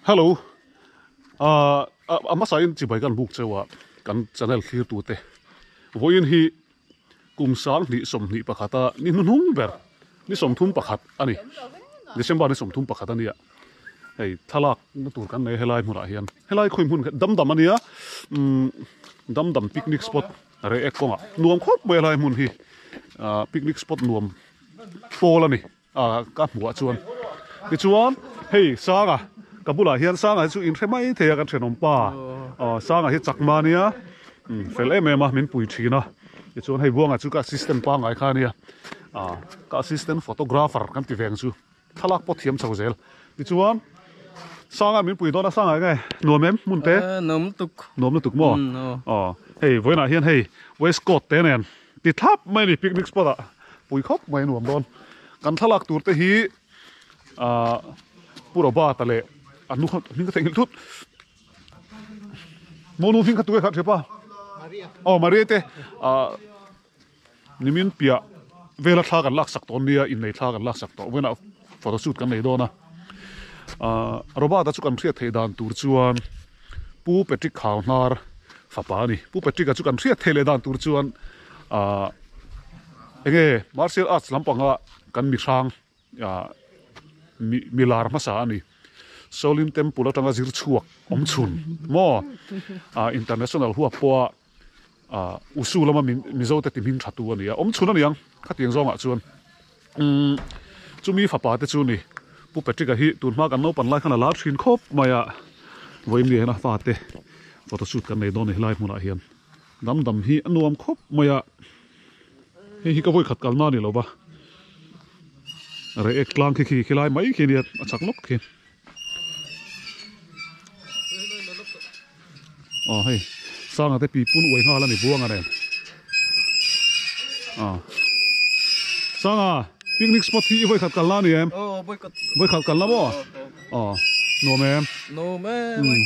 Hello. Ama sain chi bai kan buk chewa kan channel clear tu te. Voin hi kumsal ni som ni pakhata ni nunung ber. Ni som thum pakhat ani. December ni som thum pakhat ani ya. Hei thalak na tur kan nei helai mura hian. Helai khoim hun dam dam ania. Dam picnic spot re ekonga. Nuam khop bai helai mun hi. Picnic spot nuam pol ani. Ka hmuah chuan. Ti chuan hei sanga kabula hian sanga chu in remai thea kan thenom pa sanga hi chakmania fel ma min pui thina ti chuan hei buanga chu ka assistant pa ngai khania ka assistant photographer kan ti veng chu thalak po thiam chhozel ti chuan sanga min pui dona sanga nge nomem munte nom tuk mo hei voina hian hei west coast te nen ti thap mai ni picnic spot a pui khop mai nuam don kan thalak tur te hi puro ba tale anu min ka tengil tut monu fin ka tu ka thepa Maria te nimin pia vela thla kan lak sak ton nia in nei thla kan lak sak to wena photo shoot kan nei dona roba da chu kan thria thei dan tur chuan pu Patrick khawnar fapa ni pu Patrick chu kan thria thele dan tur chuan enge martial arts lampanga kan mi sang milar masa ani Solim Temple atanga zir chuak chun mo international huwa po usu lama mizo te timin thatu ania chun aniang khatiang zonga chuan chumi fapa te chu ni pu Patrick hi tunma kan no pan lai khana la thin khop maya voim ni na fa te photo shoot kan nei don hi live muna hian dam hi anuam khop maya hi ka voi khat kal na ni lo ba re ek klang khi khilai mai khi ni achak nok khi hei sanga te pi pun oi nga la ni buanga nen sanga picnic spot hi voi khat kal la ni em voi khat kal la mo no mem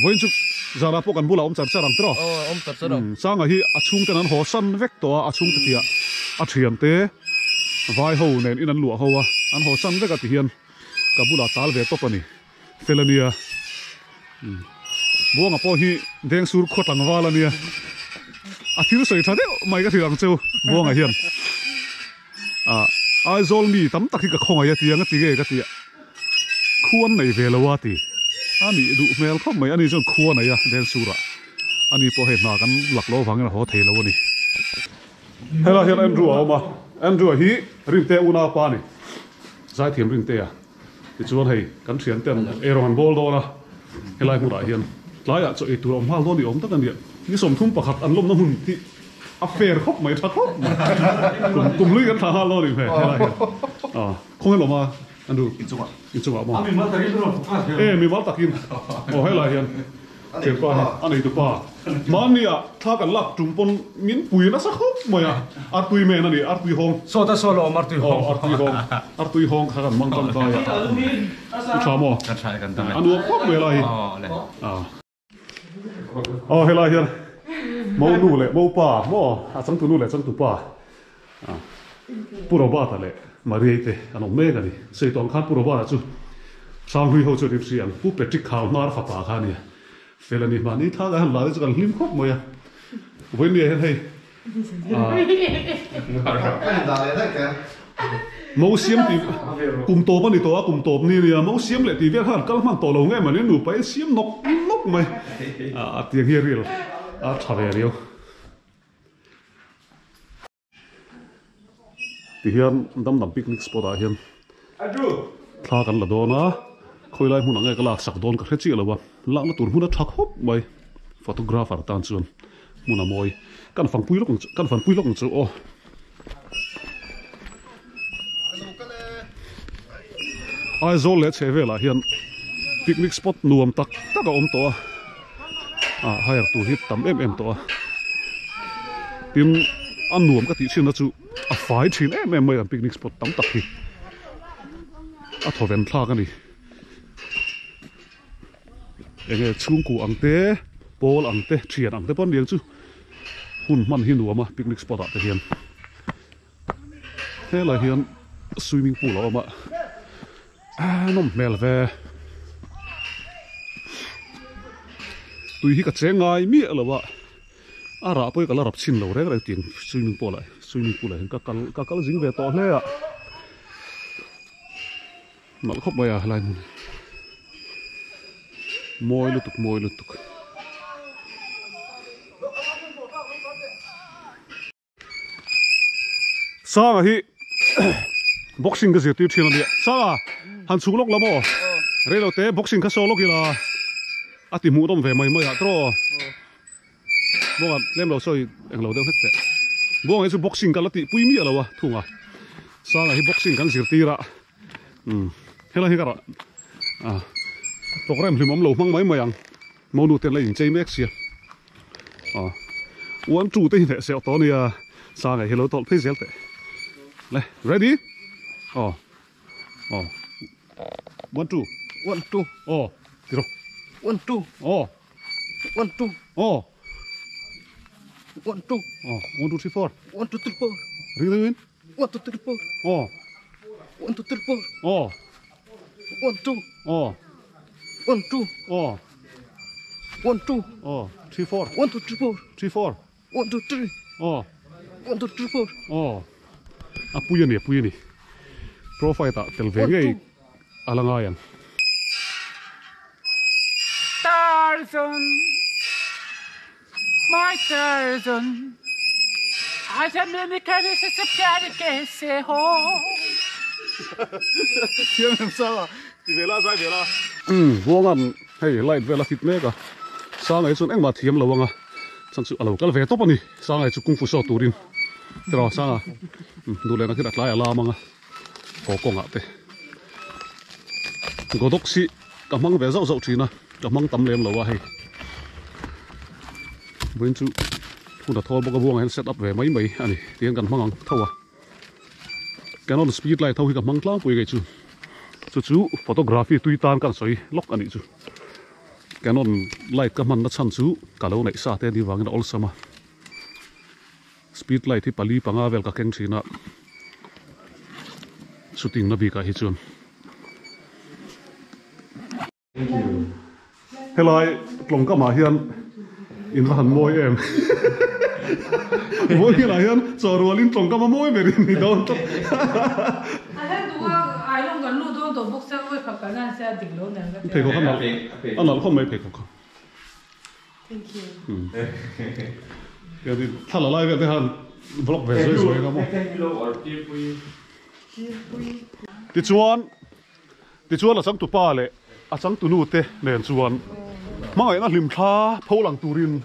voin chu zara po kan bula char charang tro char charang sanga hi achung te nan ho san vek to achung te tia a thiam te vai ho nen in an lua ho an ho san vek a ti hian ka bula tal ve to pani felania buanga po hi deng sur khotlang wala nia a thil soi thade mai ka thirang cheu buanga hian ai zol mi tam takhi ka khonga ya tianga tige ka tia khuan nei velawa ti ani du mel khom mai ani jon khuan ya deng sura ani po he na kan laklo wangena ho thelo ni hela hian Andrew hi ringte una pa ni zai thiam ringte ya ti chuan hei kan thian ten eron bol do na helai hura hian laya cho itu om hal do ni om tak an ni som thum pakhat an lom na hun ti affair khop mai tha khop kum lui kan tha hal do ni phe khong lo ma Andrew inchunga mo mi mal takin helai hian chen pa ani tu pa mania tha kan lak tumpon min pui na sa khop moya artui me na ni artui hong so ta solo artui hong kha kan mang kan ta ya chamo kan sai kan ta anu khop me lai helai hian mo nu le mo pa mo chang tu nu le chang tu pa puro ba ta le marie te ano me ga ni sei tong khan puro ba chu sang hui ho chu rip sian pu Patrick khaw nar fa pa kha ni felani mani tha ga han la chu kan hlim khop moya voin ni hei mau siam ti kum to pani to kum top ni ni mau siam le ti vel han kal man to lo nge mani nu pai siam nok mai tiang hi ril thave rio ti hian dam picnic spot a hian thla kan la dona khoilai mun ange kala sak don ka khrechi lawa la na tur huna thak hop mai photographer tan chuan muna moi kan fang pui lok chu ai zol le chevela hian picnic spot nuam tak a om to hair tu hit tam em to tin an nuam ka ti chin na chu a fai thin em mai an picnic spot tam tak hi a thoven thla ka ni enge chungku angte pol angte thian angte pon liang chu hun man hi nuama picnic spot a te hian hela hian swimming pool a ma nom mel ve tui hi ka chengai mi ala wa ara poi kala rap chin lo re ka ting swimming pool lai ka kal jing ve to hle a mal khop mai a lai moi lu tuk sang hi boxing ka zirtir thina ni sang han chung lok lamo relo te boxing ka solo kila ati mu dom ve mai a tro bonga lem lo soi eng lo deuh hekte bonga chu boxing ka lati pui mi ala wa thunga sang hi boxing kan zirtira hela hi kara program hlimam lo mang mai mayang monu ten lai chei mek sia one two te ne se to nia sang hi lo tol phei te le ready oh 1 2 1 2 oh tiro 1 2 oh 1 2 oh 1 2 oh 1 2 3 4 1 2 3 4 ring 1 2 3 4 oh 1 2 3 4 oh 1 2 oh 1 2 oh 1 2 oh 3 4 1 2 3 4 3 4 1 2 3 oh 1 2 3 4 oh puya ni profile ta tel ve ngei alanga yan Tarzan, my Tarzan, I am in the caddies as a caddy can say ho. Thiên làm sao à? Thì về la sai về la. Vuông ăn hay lại về la thịt mega. Sáng ngày xuân anh mà thiếm lâu à. Chẳng chịu lâu cái về top anh đi. Sáng ngày chụp cung phu sọ turin. Thế rồi sáng à. Đủ lên cái đặt lại là mang à. Có công ạ thế. Có đốc sĩ. Cảm ơn về dạo dạo chỉ na. Cảm ơn tấm lên lâu à hay. Bên chú. Thu đặt thôi bao cái vuông hay set up về mấy anh đi. Tiếng cần mang thâu à. Canon speed light thâu hi ka mang tlang pui ge chu photography tui tan kan soi lok ani chu Canon light ka man na chan chu ka lo nei sa te di wangin ol sama speed light hi pali panga vel ka keng thina shooting na bi ka hi chun helai tlong ka ma hian in van moi em voi hi la hian chorwalin tlong ka ma moi berin ni don to Phê có khăn nào? Anh nào không mấy phê có. Thank you. Cái gì? Thằng là lại về hàn vlog về rồi không? Tí chuan là sáng tụ pa lệ, sáng tụ nụ tê nền chuan. Mang ấy nó lim tha, phô lăng turin.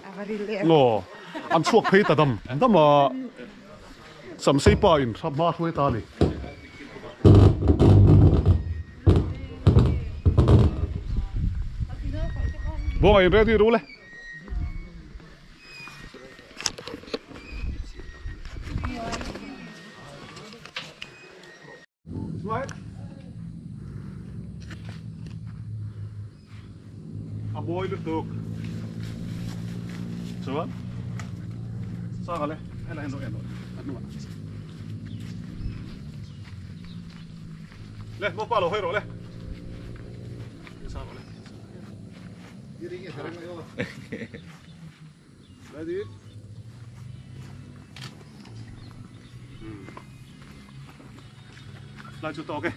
Ngô, anh suộc phê ta đâm, đâm mà sắm xây pa in, sắm mát huê ta đi. Buông anh ready rồi. Right. A boy được được. Sao? Sao cả lên? Hay là em rồi. Ăn luôn. Lên, mua qua lỗ hơi rồi lên. Sao cả lên? Ready? Lại chút to kìa.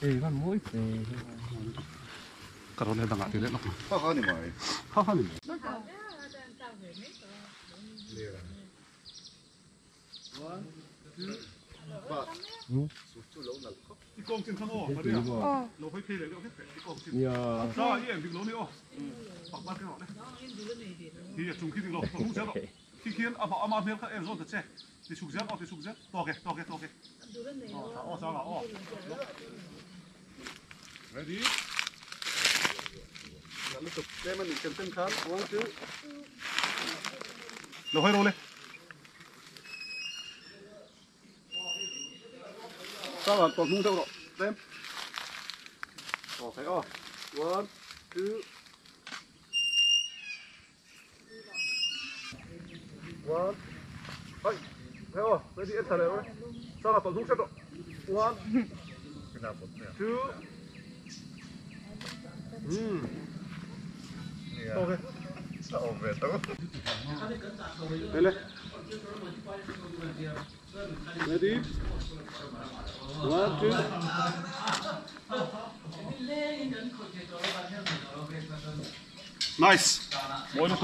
Van mỗi Cả đó lên đằng ngã thì lên lắm. Haha ni mai. Haha ni. Đi con trên khăn ô, mà đi à? Lô phải phi để lô hết phải đi con trên. Sao vậy? Em đi lô đi ô. Bạc bát cái họ đấy. Thì chúng khi đi lô, không chết đâu. Khi khiến mà miếng các em rồi thật xe. Thì sụp rác, thì sụp rác, to kìa. Sao là ô. Ready? Lúc tục đem mình chấm chân khám, uống chứ. Lô hơi lô lên. Sao là còn nung theo độ đem okay oh 1 2 1 hey Hey, ready, enter le. Sang atol dung set. 1, 2. Okay. Hele. Ready? 1, 2. Nice. Mỗi lúc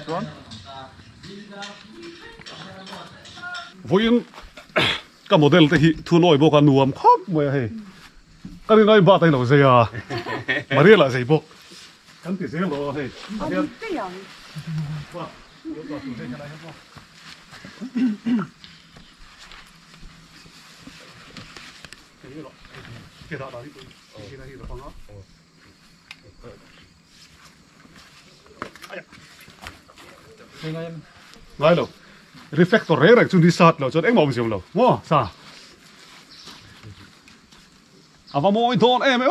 Run. Voin cái model thì thu nổi bộ cái nuông khóc mày hay. Cái này nói ba tay nào dây à? Mà đây là dây bộ. Cái thì dây lo hay. Cái gì? Wow. Yo có tụi dây cái này không? Cái này đó. Cái đó đi. Cái này là phong á. Ngay đâu. Reflector rare chung đi sát đâu, cho em mong xem đâu. Wow, sao? À vào mỗi thôn em ơi.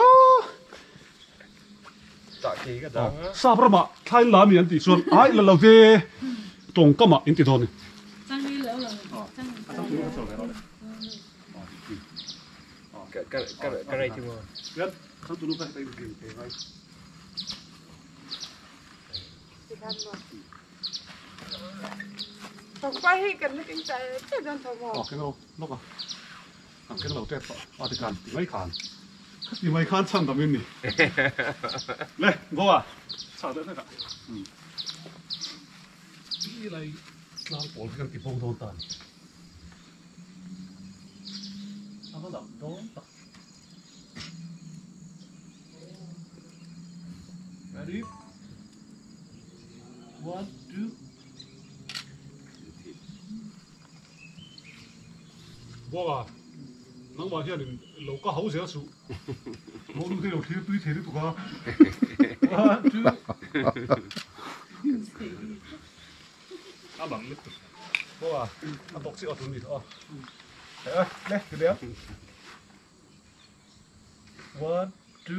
Sao mà thay làm gì anh chị xuân? Ai là lâu về trồng cam à anh chị thôn này. Cái này chứ mà. Biết, không tụi nó phải tay gì thế ngay. Không phải hi cần cái trái cái đơn thôi mà. Cái nào, nó à? Cái nào chết à? Thì can, mấy can. Thì mấy can chăn tầm ini. Lên, go à? Sao đấy cả? Cái này làm bộ cái cái phong thôn tàn. Sao nó đập đó? Ready? 1, 2. Wow, nắng bao nhiêu thì lâu có hậu sẽ sụp. Mỗi lúc thì lâu thiếu túi thế đấy tụi con. 1, 2. À bằng lít. Wow, anh bóc xịt ở tụi mình thôi. Đấy, lên cái đấy. 1, 2.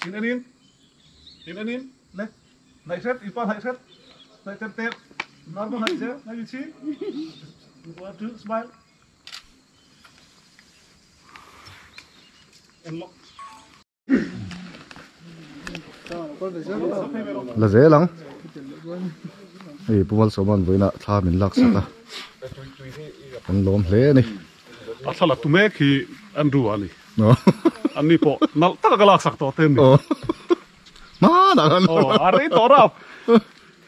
In and in. Lên. Này set, ít bao này set. Này tép. Normal này set. Now you see. 1, 2, smile. là dễ lắm thì bùn số mình với nợ tha mình lạc sạch à anh lom lé này à sao là tụi mẹ khi anh đùa anh nó anh đi bộ nó tất cả lạc sạch to tên này má đằng anh à đấy to ra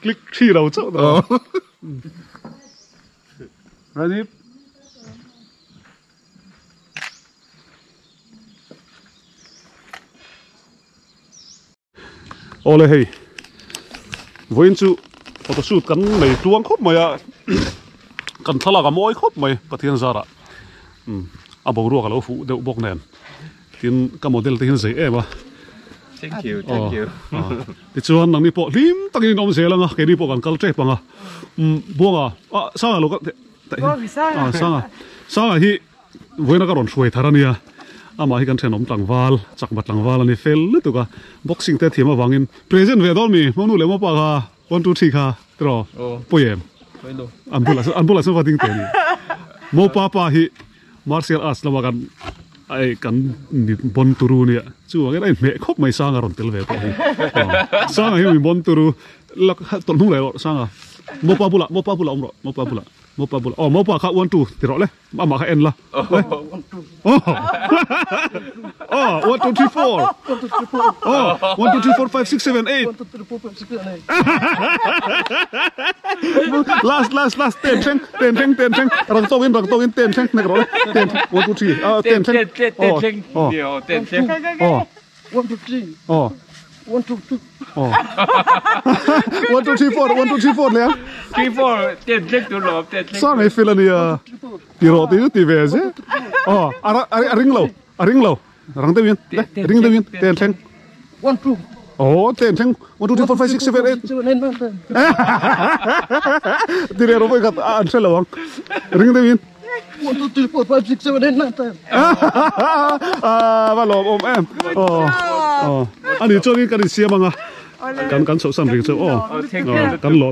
click khi đầu chỗ đó ready ole hey voin chu photo shoot kan nei tuang khop maya kan thala ga moi khop mai pathian zara a bo ro ka lo fu deuh bok nen tin ka model te hin zai ema Thank you. ti chuan nang ni po lim takin om zelanga ke ni po kan kal tre panga bonga sanga lo ka sanga hi voina ka ron hruai tharania ama hi kan thenom tlangwal chakmat tlangwal ani fel tu ka boxing te thiama wangin present ve dol mi monu le mo pa ka 1 2 3 ka tro poem ambulance va ding te ni mo pa hi martial arts la kan ai kan ni bon turu ni chu wa ai me khop mai sanga ron tel ve pa hi sanga hi mi bon turu lak ton hu le sanga mo pa bula umro mo pa bula oh mo pa ka 1 2 tiro le ama ka en la oh 1 2 3 4 oh 1 2 3 4 5 6 7 8 last 10 rang to in 10 ne ro 10 1 2 3 10 oh 1 2 3 oh 1 2 2 oh 1 2 3 4 le 3 4 10 tu lo 10 sao này filania tiro ti về chứ ring lâu rang tê viên ring tê viên ten 1 2 oh ten 1 2 3 4 5 6 7 8 tiro ro ka an se lawang ring tê viên 1 2 3 4 5 6 7 8 va lo om em anh đi cho đi cái gì mà kan kan so sam ring so kan lo